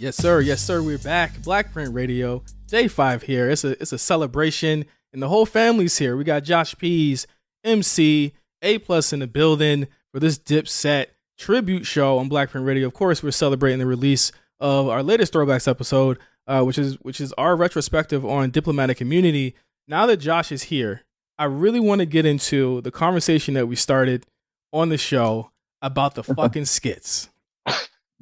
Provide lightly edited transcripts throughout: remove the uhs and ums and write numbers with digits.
Yes, sir. Yes, sir. We're back. BlkPrint Radio. J5 here. It's a celebration, and the whole family's here. We got Josh Pease, MC, A+ in the building for this Dipset tribute show on BlkPrint Radio. Of course, we're celebrating the release of our latest Throwbacks episode, which is our retrospective on Diplomatic Immunity. Now that Josh is here, I really want to get into the conversation that we started on the show about the fucking skits.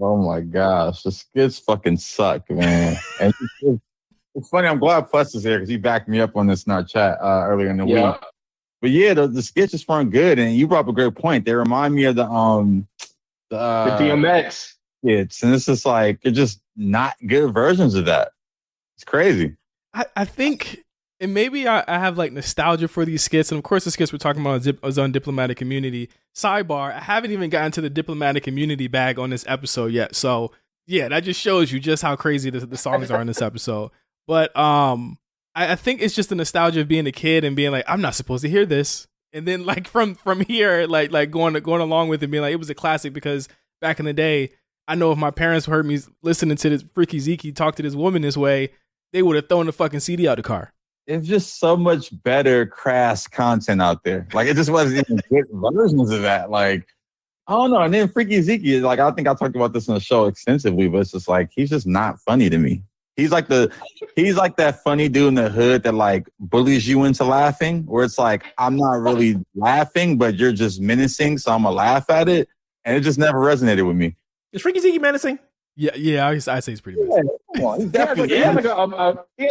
Oh my gosh, the skits fucking suck, man. And it's funny, I'm glad Fuss is here because he backed me up on this in our chat earlier in the week. But yeah, the skits just weren't good, and you brought up a great point. They remind me of the DMX skits, and it's just like they're just not good versions of that. It's crazy. I think, and maybe I have like nostalgia for these skits, and of course the skits we're talking about is on Diplomatic Immunity. Sidebar, I haven't even gotten to the Diplomatic Immunity bag on this episode yet, so yeah, that just shows you just how crazy the songs are in this episode. But I think it's just the nostalgia of being a kid and being like, I'm not supposed to hear this, and then like from here, like going along with it, being like, it was a classic because back in the day, I know if my parents heard me listening to this Freaky Zeke talk to this woman this way, they would have thrown the fucking CD out the car. It's just so much better crass content out there. Like, it just wasn't even good versions of that. Like, I don't know. And then Freaky Zeke, like, I think I talked about this on the show extensively, but it's just like, he's just not funny to me. He's like that funny dude in the hood that like bullies you into laughing, where it's like, I'm not really laughing, but you're just menacing, so I'm gonna laugh at it. And it just never resonated with me. Is Freaky Zeke menacing? Yeah, I say he's pretty menacing. Yeah, come on, he's definitely he had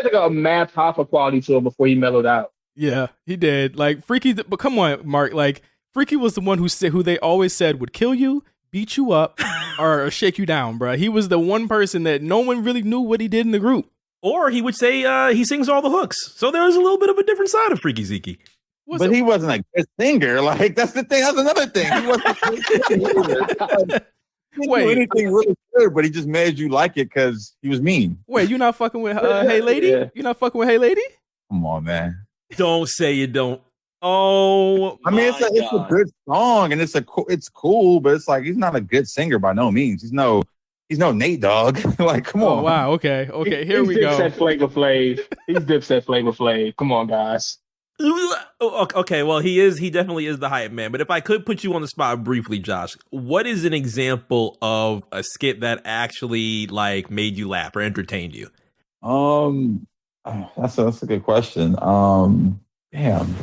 like a math hopper quality to him before he mellowed out. Yeah, he did. Like Freaky, but come on, Mark. Like Freaky was the one who they always said would kill you, beat you up, or shake you down, bro. He was the one person that no one really knew what he did in the group. Or he would say he sings all the hooks. So there was a little bit of a different side of Freaky Zeke. But he wasn't a good singer. Like, that's the thing. That's another thing. He wasn't a good singer. He didn't do anything really good, but he just made you like it because he was mean. Wait, you not fucking with Hey Lady? Yeah. You not fucking with Hey Lady? Come on, man. Don't say you don't. Oh, I mean, it's a good song and it's cool, but it's like he's not a good singer by no means. He's no Nate Dogg. Like, come on. Oh, wow. Okay. Here we go. He's Dipset Flavor Flav. Come on, guys. Okay, well, he definitely is the hype man. But if I could put you on the spot briefly, Josh, what is an example of a skit that actually like made you laugh or entertained you? That's a good question. Damn.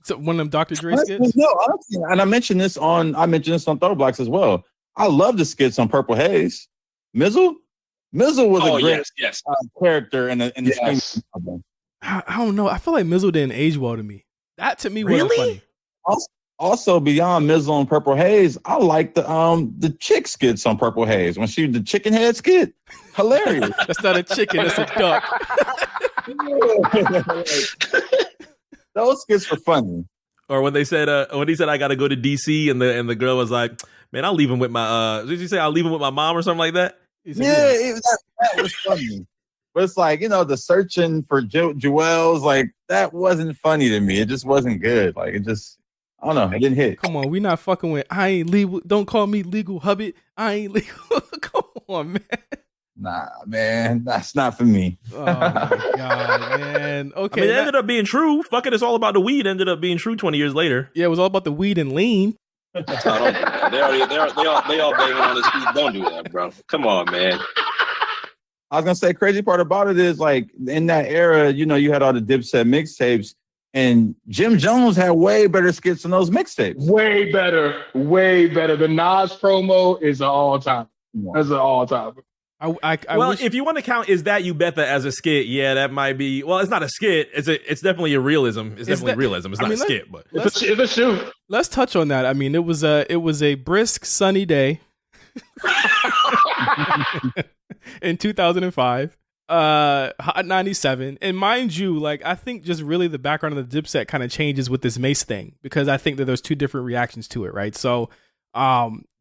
So one of them Dr. Dre skits? No, honestly, and I mentioned this on Throwbacks as well. I love the skits on Purple Haze. Mizzle was a great character in the screen album. I don't know. I feel like Mizzle didn't age well to me. That to me wasn't funny. Also, beyond Mizzle and Purple Haze, I like the chick skits on Purple Haze. When she the chicken head skit, hilarious. That's not a chicken, that's a duck. Those skits were funny. Or when he said I gotta go to DC and the girl was like, man, I'll leave him with my did you say I'll leave him with my mom or something like that? That was funny. But it's like, the searching for jewels, like, that wasn't funny to me. It just wasn't good. Like, it just, I don't know. It didn't hit. Come on, we not fucking with, I ain't legal. Don't call me legal hubbit. I ain't legal. Come on, man. Nah, man. That's not for me. Oh, my God, man. Okay. I mean, it ended up being true. Fuck it, it's all about the weed. Ended up being true 20 years later. Yeah, it was all about the weed and lean. They all banging on this beat. Don't do that, bro. Come on, man. I was gonna say, crazy part about it is like in that era, you had all the Dipset mixtapes, and Jim Jones had way better skits than those mixtapes. Way better. The Nas promo is an all-time. That's an all-time. If you want to count "Is That You Betha" as a skit, yeah, that might be. Well, it's not a skit. It's definitely a realism. It's definitely realism. It's not a skit, but it's a shoot. Let's touch on that. I mean, it was a brisk, sunny day. In 2005, Hot 97, and mind you, like, I think just really the background of the Dipset kind of changes with this Mace thing, because I think that there's two different reactions to it, right? So,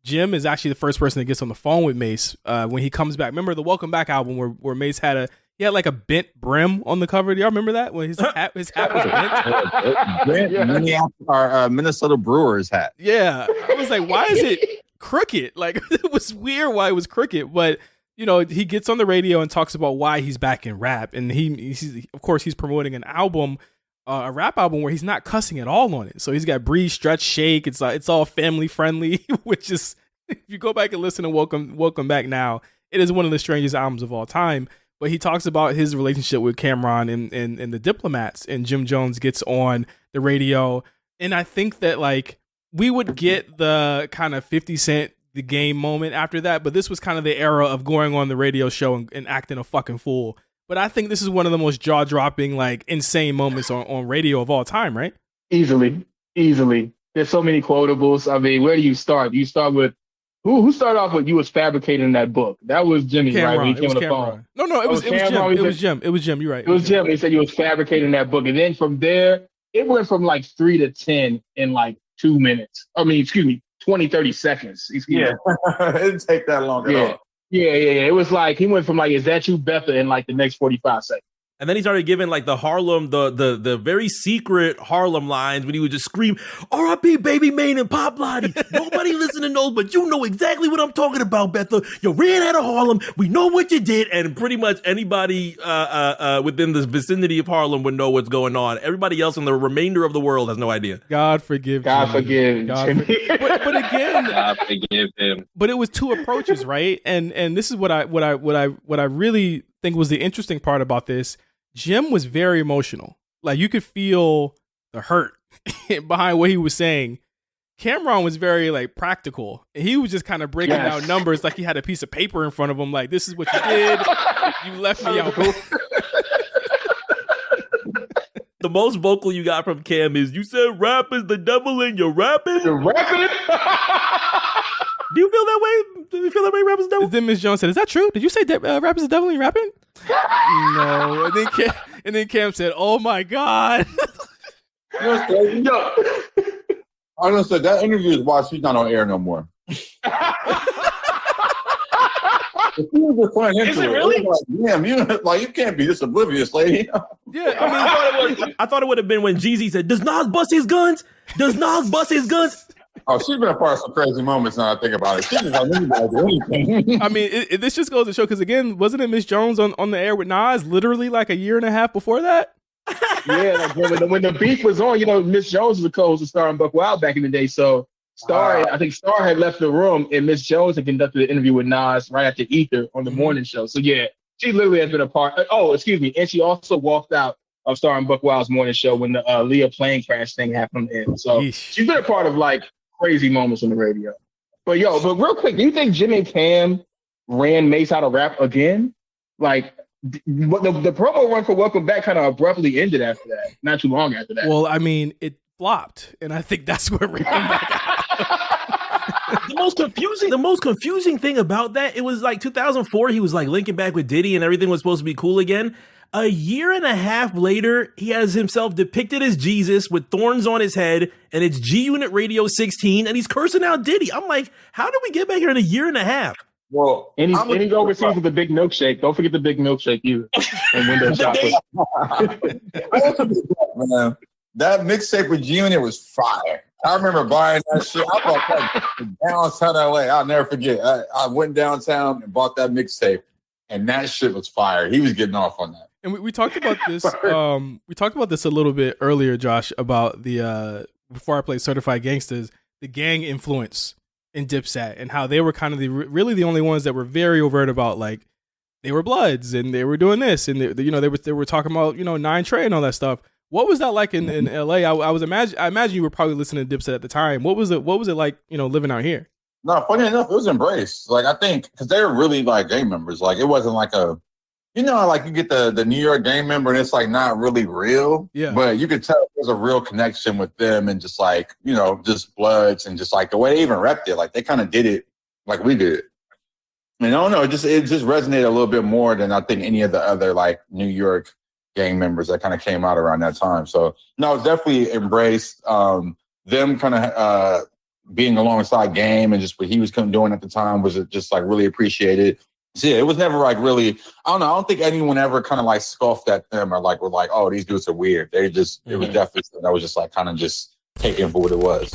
Jim is actually the first person that gets on the phone with Mace when he comes back. Remember the Welcome Back album where Mace had like a bent brim on the cover? Do y'all remember that when his hat was bent? Minnesota Brewers hat. Yeah, I was like, why is it crooked? Like, it was weird why it was crooked, but you know, he gets on the radio and talks about why he's back in rap. And he's of course, he's promoting an album, a rap album where he's not cussing at all on it. So he's got Breathe, Stretch, Shake. It's all family friendly, which is, if you go back and listen to Welcome Back Now, it is one of the strangest albums of all time. But he talks about his relationship with Cameron and the Diplomats, and Jim Jones gets on the radio. And I think that like we would get the kind of 50 Cent The Game moment after that, but this was kind of the era of going on the radio show and acting a fucking fool. But I think this is one of the most jaw-dropping, like insane moments on radio of all time, right? Easily. There's so many quotables. I mean, where do you start? You start with who started off with "You was fabricating that book"? That was Jimmy, Cameron, right? When he came on the Cameron. phone. No, it was Jim. It was Jim. You're right. It was Jim. He said you was fabricating that book, and then from there, it went from like 3 to 10 in like 2 minutes. 20, 30 seconds. It didn't take that long at all. Yeah. It was like he went from like, "Is that you, Betha?" in like the next 45 seconds. And then he started giving like the Harlem, the very secret Harlem lines when he would just scream, "R.I.P. Baby Maine and Pop Lottie. Nobody listening knows, but you know exactly what I'm talking about, Betha. You ran out of Harlem. We know what you did." And pretty much anybody within the vicinity of Harlem would know what's going on. Everybody else in the remainder of the world has no idea. God forgive Jimmy. But again, God forgive him. But it was two approaches, right? And this is what I really think was the interesting part about this. Jim was very emotional. Like you could feel the hurt behind what he was saying. Cameron was very like practical. He was just kind of breaking down numbers like he had a piece of paper in front of him. Like, this is what you did. You left me out. The most vocal you got from Cam is, "You said rap is the devil and you're rapping." You're rapping? Do you feel that way? Do you feel that way, rap is the devil? Then Ms. Jones said, "Is that true? Did you say rap is the devil and you're rapping?" No. And then Cam said, "Oh my God." You know what's crazy? I was gonna say that interview is why she's not on air no more. If you were just playing into Is it really? Like, you can't be this oblivious, lady. Yeah, I mean, I thought it would have been when Jeezy said, "Does Nas bust his guns? Does Nas bust his guns?" Oh, she's been a part of some crazy moments now I think about it. She doesn't have anybody do anything. I mean, this just goes to show, because again, wasn't it Miss Jones on the air with Nas literally like a year and a half before that? Yeah, like when the beef was on, Miss Jones was the co-host of Star and Buck Wild back in the day. So I think Star had left the room, and Miss Jones had conducted an interview with Nas right after Ether on the morning show. So yeah, she literally has been a part. And she also walked out of Star and Buck Wild's morning show when the Leah plane crash thing happened. And so she's been a part of like crazy moments on the radio. But real quick, do you think Jimmy and Cam ran Mace out of rap again? Like, the promo run for Welcome Back kind of abruptly ended after that, not too long after that. Well, I mean, it flopped, and I think that's where ran back out. The most confusing thing about that, it was like 2004, he was like linking back with Diddy and everything was supposed to be cool again. A year and a half later, he has himself depicted as Jesus with thorns on his head, and it's G Unit Radio 16, and he's cursing out Diddy. I'm like, how did we get back here in a year and a half? Well, and he's overseas with the big milkshake. Don't forget the big milkshake, you and window shopping. Man, that mixtape with G Unit was fire. I remember buying that shit. I bought that downtown LA. I'll never forget. I went downtown and bought that mixtape, and that shit was fire. He was getting off on that. And we talked about this. We talked about this a little bit earlier, Josh, about the before I played Certified Gangsters, the gang influence in Dipset, and how they were kind of really the only ones that were very overt about, like, they were Bloods and they were doing this, and they were talking about 9 Trey and all that stuff. What was that like in LA? I imagine you were probably listening to Dipset at the time. What was it like living out here? No, funny enough, it was embraced. Like, I think because they were really like gang members. Like, it wasn't like like you get the New York gang member and it's like not really real. Yeah. But you could tell there's a real connection with them and just like, just Bloods and just like the way they even repped it. Like, they kind of did it like we did. And I don't know, it just resonated a little bit more than I think any of the other like New York gang members that kind of came out around that time. So no, it's definitely embraced. Them kind of being alongside Game and just what he was doing at the time was just like really appreciated. So yeah, it was never like really, I don't know, I don't think anyone ever kind of like scoffed at them or like were like, oh, these dudes are weird. They just, it was definitely, that was just like kind of just taken for what it was.